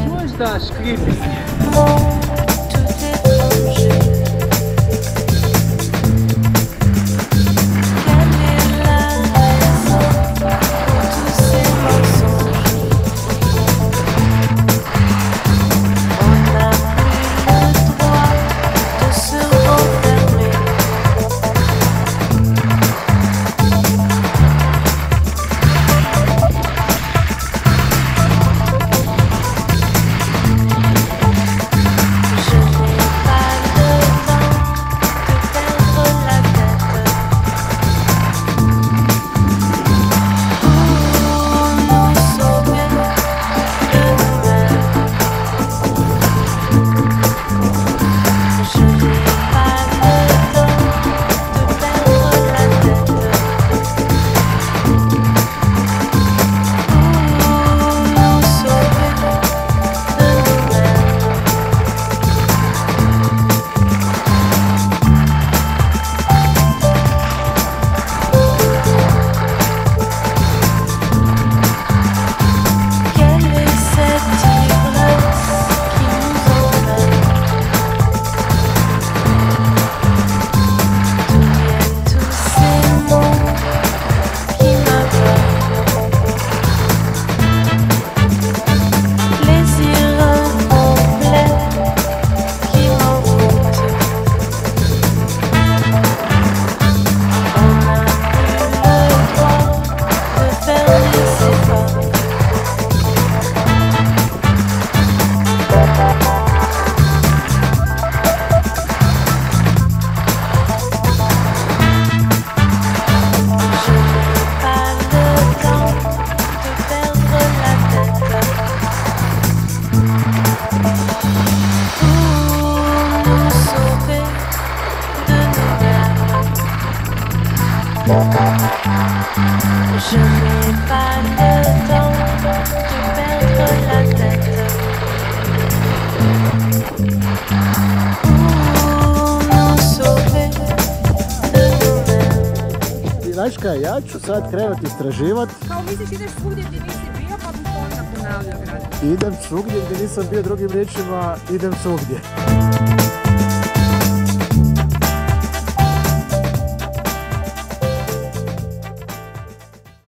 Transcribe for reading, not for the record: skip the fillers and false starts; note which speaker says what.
Speaker 1: Možda škripinje.
Speaker 2: Je n'ai pas le temps de perdre la tête. Pour nous sauver de nous-mêmes.
Speaker 1: I znaš kaj, ja ću sad krenuti istraživat.
Speaker 3: Kao misliš ideš svugdje gdje nisi bio pa bi to onda ponavljao grad?
Speaker 1: Idem svugdje gdje nisam bio, drugim riječima idem svugdje.